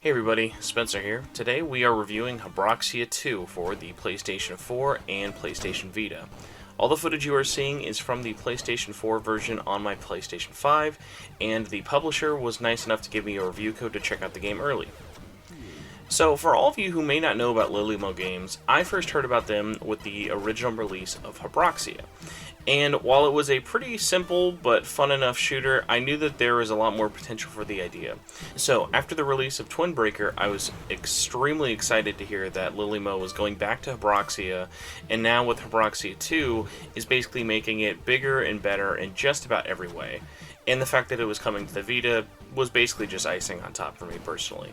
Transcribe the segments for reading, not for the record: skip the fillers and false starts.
Hey everybody, Spencer here. Today we are reviewing Habroxia 2 for the PlayStation 4 and PlayStation Vita. All the footage you are seeing is from the PlayStation 4 version on my PlayStation 5, and the publisher was nice enough to give me a review code to check out the game early. So, for all of you who may not know about Lillymo Games, I first heard about them with the original release of Habroxia. And while it was a pretty simple but fun enough shooter, I knew that there was a lot more potential for the idea. So, after the release of Twin Breaker, I was extremely excited to hear that Lillymo was going back to Habroxia, and now with Habroxia 2 is basically making it bigger and better in just about every way. And the fact that it was coming to the Vita was basically just icing on top for me personally.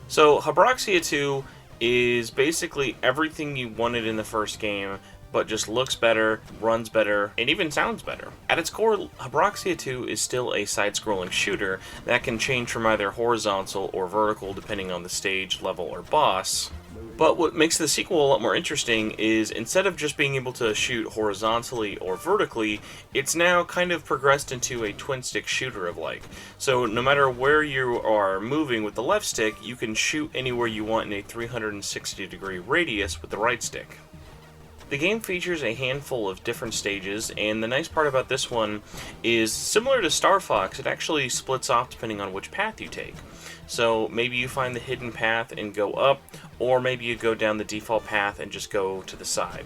So, Habroxia 2 is basically everything you wanted in the first game, but just looks better, runs better, and even sounds better. At its core, Habroxia 2 is still a side-scrolling shooter that can change from either horizontal or vertical depending on the stage, level, or boss. But what makes the sequel a lot more interesting is instead of just being able to shoot horizontally or vertically, it's now kind of progressed into a twin-stick shooter of like. So no matter where you are moving with the left stick, you can shoot anywhere you want in a 360-degree radius with the right stick. The game features a handful of different stages, and the nice part about this one is, similar to Star Fox, it actually splits off depending on which path you take. So maybe you find the hidden path and go up, or maybe you go down the default path and just go to the side.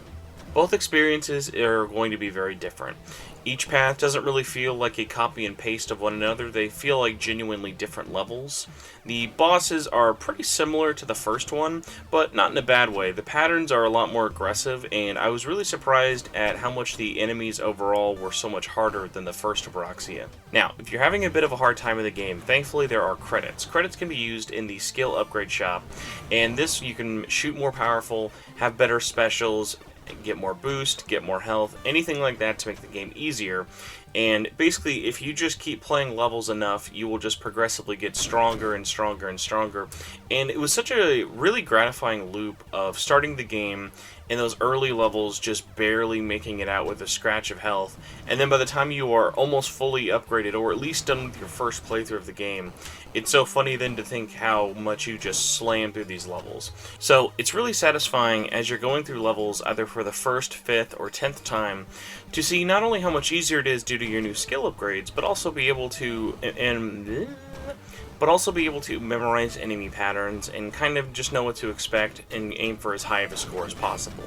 Both experiences are going to be very different. Each path doesn't really feel like a copy and paste of one another, they feel like genuinely different levels. The bosses are pretty similar to the first one, but not in a bad way. The patterns are a lot more aggressive, and I was really surprised at how much the enemies overall were so much harder than the first Habroxia. Now, if you're having a bit of a hard time with the game, thankfully there are credits. Credits can be used in the skill upgrade shop, and this you can shoot more powerful, have better specials, get more boost, get more health, anything like that to make the game easier. And basically, if you just keep playing levels enough, you will just progressively get stronger and stronger and stronger. And it was such a really gratifying loop of starting the game in those early levels just barely making it out with a scratch of health, and then by the time you are almost fully upgraded, or at least done with your first playthrough of the game, it's so funny then to think how much you just slam through these levels. So it's really satisfying as you're going through levels either for the first, 5th, or 10th time to see not only how much easier it is due to your new skill upgrades, but also be able to memorize enemy patterns and kind of just know what to expect and aim for as high of a score as possible.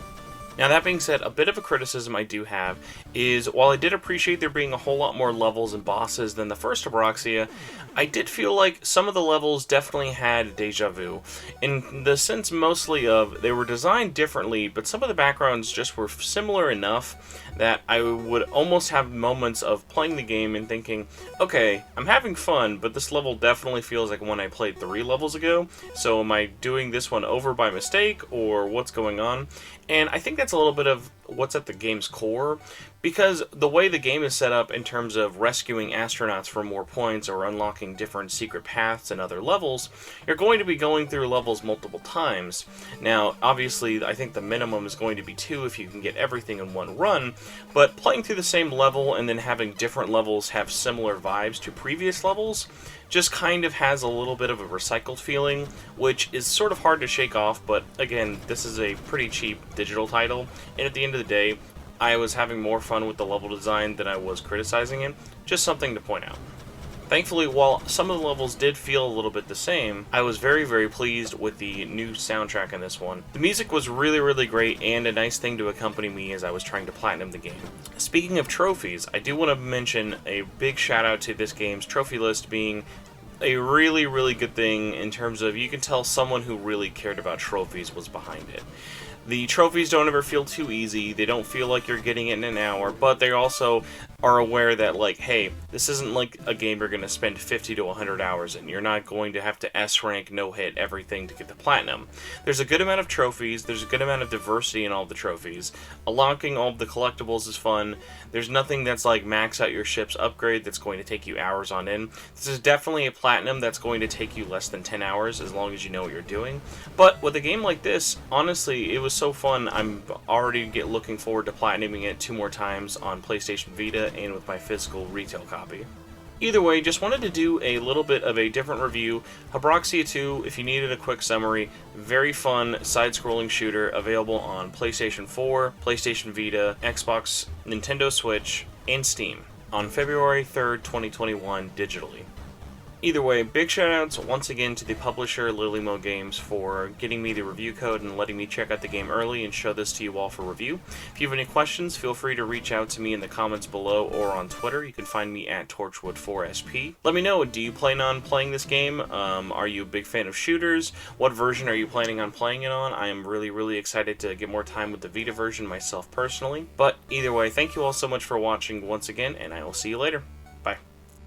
Now that being said, a bit of a criticism I do have is, while I did appreciate there being a whole lot more levels and bosses than the first Habroxia, I did feel like some of the levels definitely had deja vu, in the sense mostly of they were designed differently, but some of the backgrounds just were similar enough that I would almost have moments of playing the game and thinking, okay, I'm having fun, but this level definitely feels like one I played 3 levels ago, so am I doing this one over by mistake, or what's going on? And I think that's a little bit of what's at the game's core, because the way the game is set up in terms of rescuing astronauts for more points or unlocking different secret paths and other levels, you're going to be going through levels multiple times. Now, obviously, I think the minimum is going to be 2 if you can get everything in one run, but playing through the same level and then having different levels have similar vibes to previous levels just kind of has a little bit of a recycled feeling, which is sort of hard to shake off, but again, this is a pretty cheap digital title, and at the end of the day, I was having more fun with the level design than I was criticizing it. Just something to point out. Thankfully, while some of the levels did feel a little bit the same, I was very, very pleased with the new soundtrack in this one. The music was really, really great and a nice thing to accompany me as I was trying to platinum the game. Speaking of trophies, I do want to mention a big shout out to this game's trophy list being a really, really good thing in terms of you can tell someone who really cared about trophies was behind it. The trophies don't ever feel too easy, they don't feel like you're getting it in an hour, but they also are aware that, like, hey, this isn't like a game you're going to spend 50 to 100 hours in. You're not going to have to S-rank, no-hit everything to get the platinum. There's a good amount of trophies, there's a good amount of diversity in all the trophies. Unlocking all of the collectibles is fun. There's nothing that's like max out your ship's upgrade that's going to take you hours on end. This is definitely a platinum that's going to take you less than 10 hours as long as you know what you're doing. But with a game like this, honestly, it was so fun. I'm already looking forward to platinuming it 2 more times on PlayStation Vita and with my physical retail copy. Either way, just wanted to do a little bit of a different review. Habroxia 2, if you needed a quick summary, very fun side-scrolling shooter available on PlayStation 4, PlayStation Vita, Xbox, Nintendo Switch, and Steam on February 3rd, 2021 digitally. Either way, big shoutouts once again to the publisher Lillymo Games for getting me the review code and letting me check out the game early and show this to you all for review. If you have any questions, feel free to reach out to me in the comments below or on Twitter. You can find me at Torchwood4SP. Let me know, do you plan on playing this game? Are you a big fan of shooters? What version are you planning on playing it on? I am really excited to get more time with the Vita version myself personally. But either way, thank you all so much for watching once again, and I will see you later.